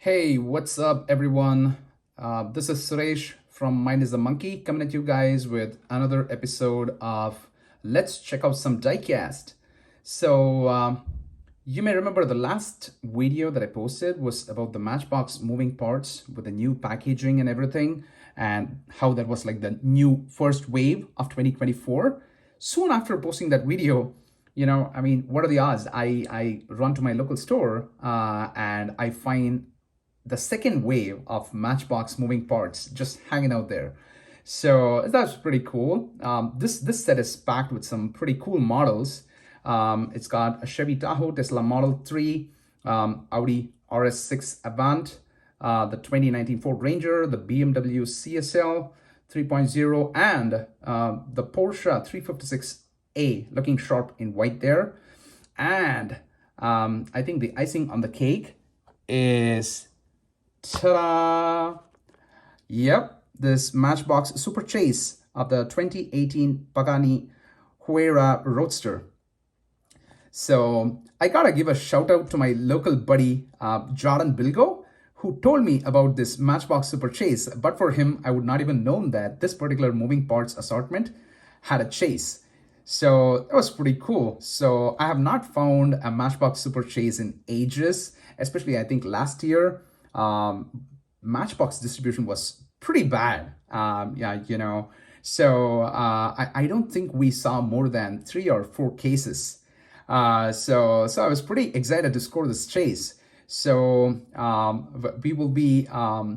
Hey, what's up, everyone? This is Suresh from Mind is the Monkey coming at you guys with another episode of Let's Check Out Some Diecast. You may remember the last video that I posted was about the Matchbox moving parts with the new packaging and everything, and how that was like the new first wave of 2024. Soon after posting that video, what are the odds? I run to my local store and I find the second wave of Matchbox moving parts just hanging out there. So that's pretty cool. This set is packed with some pretty cool models. It's got a Chevy Tahoe, Tesla Model 3, Audi RS6 Avant, the 2019 Ford Ranger, the BMW CSL 3.0, and the Porsche 356A, looking sharp in white there. And I think the icing on the cake is, ta-da! Yep, this Matchbox Super Chase of the 2018 Pagani Huayra Roadster. So I gotta give a shout out to my local buddy, Jordan Bilgo, who told me about this Matchbox Super Chase. But for him, I would not even known that this particular moving parts assortment had a chase. So that was pretty cool. So I have not found a Matchbox Super Chase in ages, especially I think last year. Matchbox distribution was pretty bad. I don't think we saw more than 3 or 4 cases. So I was pretty excited to score this chase. So we will be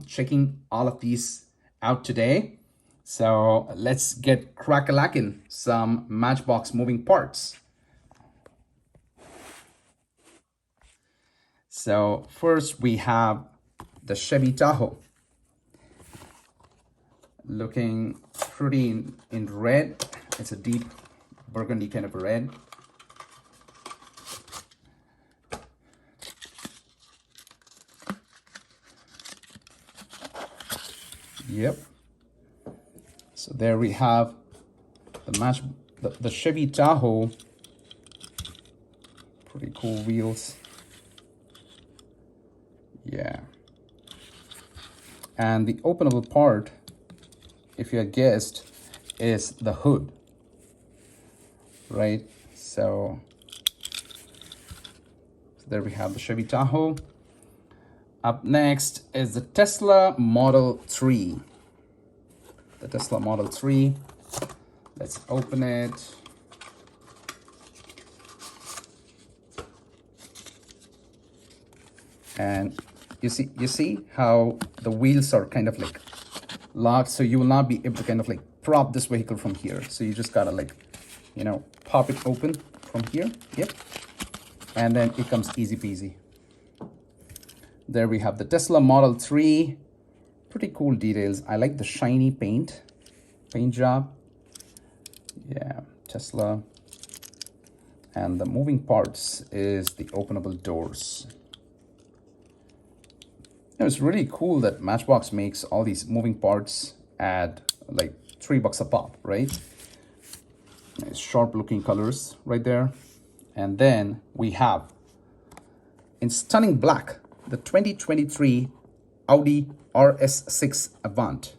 checking all of these out today. So let's get crack-a-lacking some Matchbox moving parts. So first we have the Chevy Tahoe, looking pretty in red. It's a deep burgundy kind of a red. Yep. So there we have the Chevy Tahoe. Pretty cool wheels. Yeah. And the openable part, if you had guessed, is the hood, right? So there we have the Chevy Tahoe. Up next is the Tesla Model 3. The Tesla Model 3. Let's open it. And you see how the wheels are kind of like locked, so you will not be able to kind of like prop this vehicle from here. So you just gotta like, pop it open from here. Yep. And then it comes easy peasy. There we have the Tesla Model 3. Pretty cool details. I like the shiny paint job. Yeah, Tesla. And the moving parts is the openable doors. It's really cool that Matchbox makes all these moving parts at like $3 a pop, right? Nice sharp looking colors right there. And then we have, in stunning black, the 2023 Audi RS6 Avant.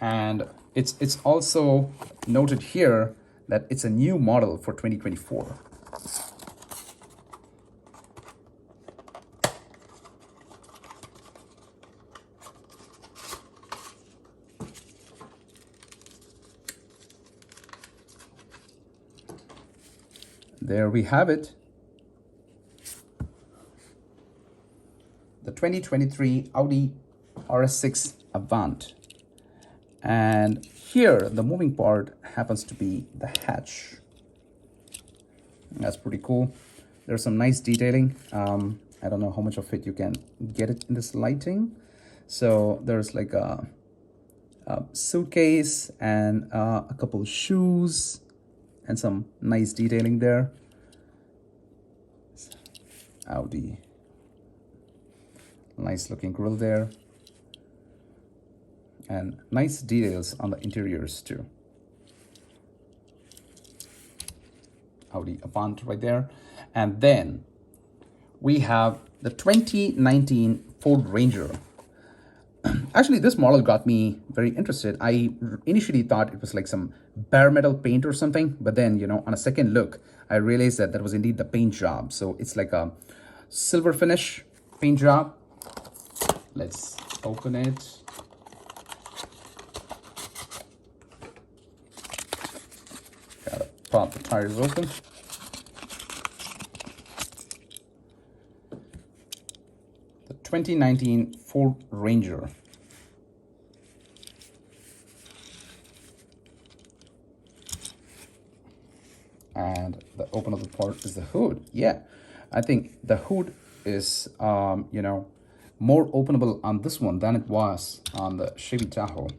And it's also noted here that it's a new model for 2024. There we have it. The 2023 Audi RS6 Avant. And here, the moving part happens to be the hatch. That's pretty cool. There's some nice detailing. I don't know how much of it you can get it in this lighting. So there's like a suitcase and a couple of shoes and some nice detailing there. Audi. Nice looking grille there. And nice details on the interiors too. Audi Avant right there. And then we have the 2019 Ford Ranger. Actually, this model got me very interested. I initially thought it was like some bare metal paint or something, but then, you know, on a second look, I realized that that was indeed the paint job. So it's like a silver finish paint job. Let's open it. Gotta pop the tires open. The 2019 Ford Ranger. And the openable part is the hood. Yeah, I think the hood is, you know, more openable on this one than it was on the Chevy Tahoe.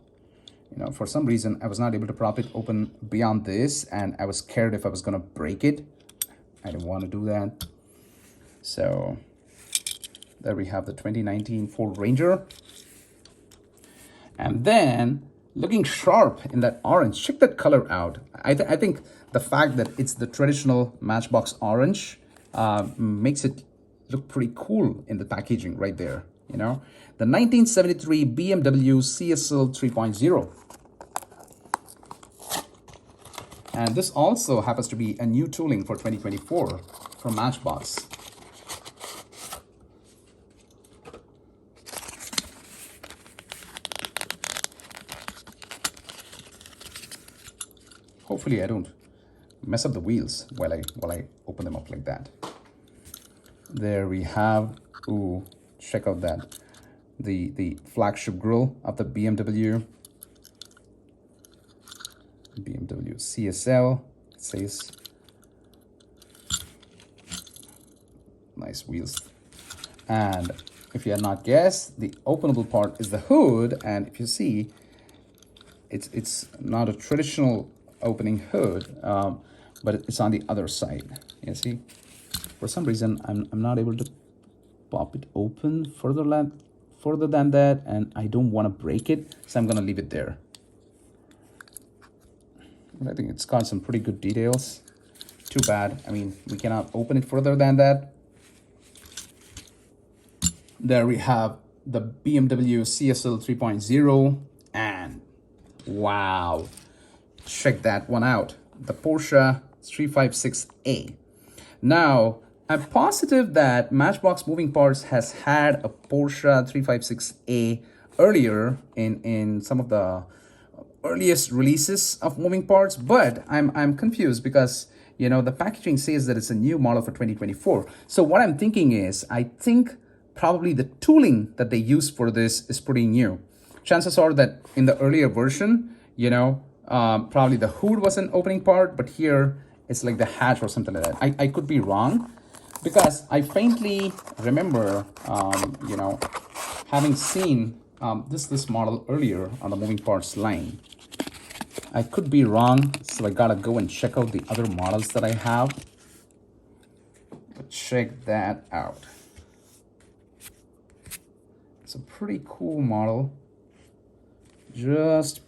You know, for some reason, I was not able to prop it open beyond this, and I was scared if I was going to break it. I didn't want to do that. So there we have the 2019 Ford Ranger. And then, looking sharp in that orange, check that color out. I think the fact that it's the traditional Matchbox orange makes it look pretty cool in the packaging right there, you know. The 1973 BMW CSL 3.0. And this also happens to be a new tooling for 2024 from Matchbox. Hopefully I don't mess up the wheels while I open them up like that. There we have, ooh, check out that, the flagship grille of the BMW CSL, it says. Nice wheels. And if you had not guessed, the openable part is the hood, and if you see, it's not a traditional opening hood, but it's on the other side. You see, for some reason I'm not able to pop it open further than that, and I don't want to break it, so I'm gonna leave it there. But I think it's got some pretty good details. Too bad, I mean, we cannot open it further than that. There we have the BMW CSL 3.0, and wow, check that one out, the Porsche 356A. Now, I'm positive that Matchbox Moving Parts has had a Porsche 356A earlier in some of the earliest releases of moving parts, but I'm confused because, you know, the packaging says that it's a new model for 2024. So what I'm thinking is, I think probably the tooling that they use for this is pretty new. Chances are that in the earlier version, you know, probably the hood was an opening part, but here it's like the hatch or something like that. I could be wrong, because I faintly remember, you know, having seen this model earlier on the moving parts line. I could be wrong, so I gotta go and check out the other models that I have. But check that out. It's a pretty cool model. Just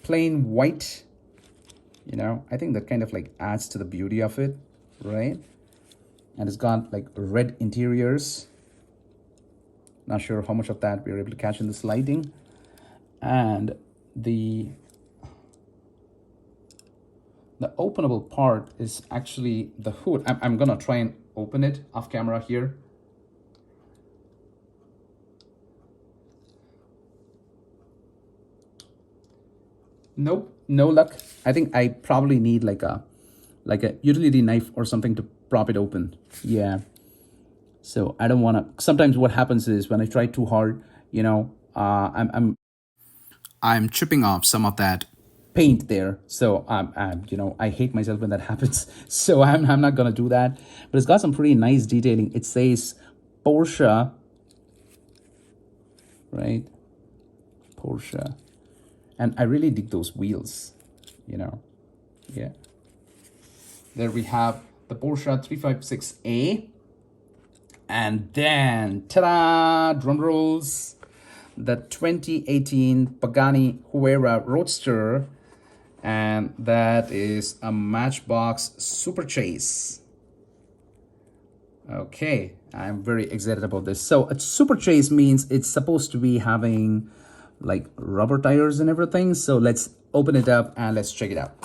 plain white. You know, I think that kind of like adds to the beauty of it, right? And it's got like red interiors. Not sure how much of that we're able to catch in this lighting. And the openable part is actually the hood. I'm gonna try and open it off camera here. Nope, no luck. I think I probably need like a utility knife or something to prop it open. Yeah. So I don't want to. Sometimes what happens is when I try too hard, you know, I'm chipping off some of that paint there. So you know, I hate myself when that happens. So I'm not gonna do that. But it's got some pretty nice detailing. It says Porsche, right? Porsche. And I really dig those wheels, you know. Yeah. There we have the Porsche 356A. And then, ta-da, drum rolls, the 2018 Pagani Huayra Roadster. and that is a Matchbox Super Chase. Okay, I'm very excited about this. So a Super Chase means it's supposed to be having like rubber tires and everything. So let's open it up and let's check it out.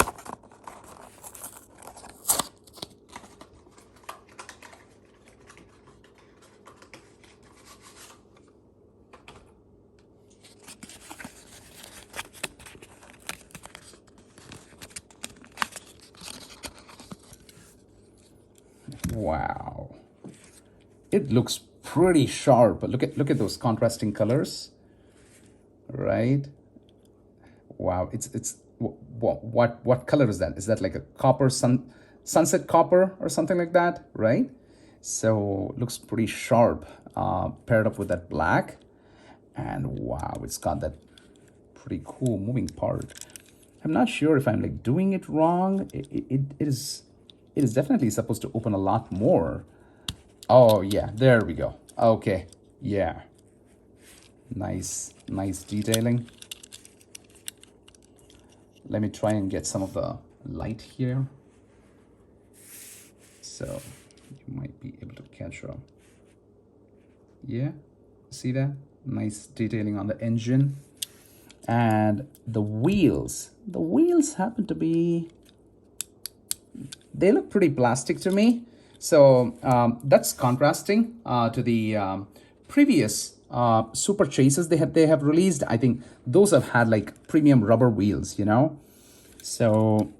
Wow, it looks pretty sharp. Look at those contrasting colors, right? Wow, it's what color is that? Is that like a copper sunset copper or something like that, right? So looks pretty sharp, paired up with that black, and wow, it's got that pretty cool moving part. I'm not sure if I'm like doing it wrong. It is definitely supposed to open a lot more. Oh yeah, there we go. Okay, yeah, nice detailing. Let me try and get some of the light here, so you might be able to catch up. Yeah, see that? Nice detailing on the engine. And the wheels happen to be, they look pretty plastic to me. So that's contrasting to the previous Super Chases they have released. I think those have had like premium rubber wheels, you know. So,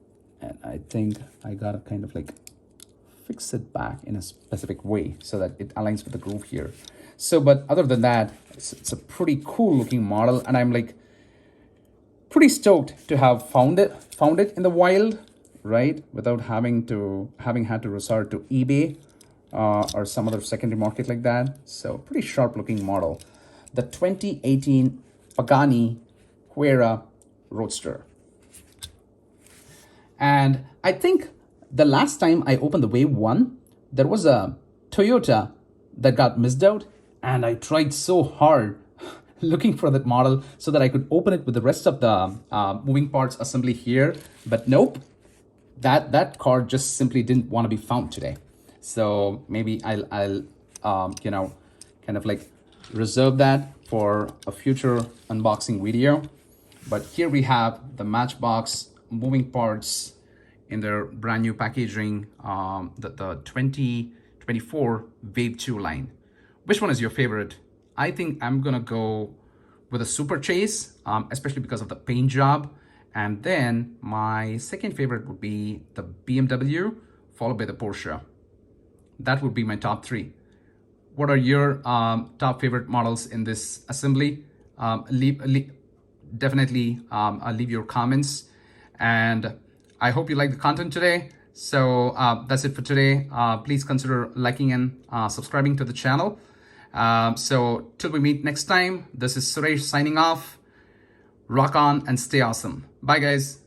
and I think I gotta kind of like fix it back in a specific way so that it aligns with the groove here. So, but other than that, it's a pretty cool looking model, and I'm like pretty stoked to have found it in the wild, right? Without having had to resort to eBay or some other secondary market like that. So pretty sharp looking model. The 2018 Pagani Huayra Roadster. And I think the last time I opened the Wave 1, there was a Toyota that got missed out, and I tried so hard looking for that model so that I could open it with the rest of the moving parts assembly here. But nope, that car just simply didn't want to be found today. So maybe I'll you know, kind of like reserve that for a future unboxing video. But here we have the Matchbox moving parts in their brand new packaging, the 2024 Wave 2 line. Which one is your favorite? I think I'm gonna go with a Super Chase, especially because of the paint job. And then my second favorite would be the BMW, followed by the Porsche. That would be my top three. What are your top favorite models in this assembly? Definitely leave your comments. And I hope you like the content today. So that's it for today. Please consider liking and subscribing to the channel. So till we meet next time, this is Suresh signing off. Rock on and stay awesome. Bye guys.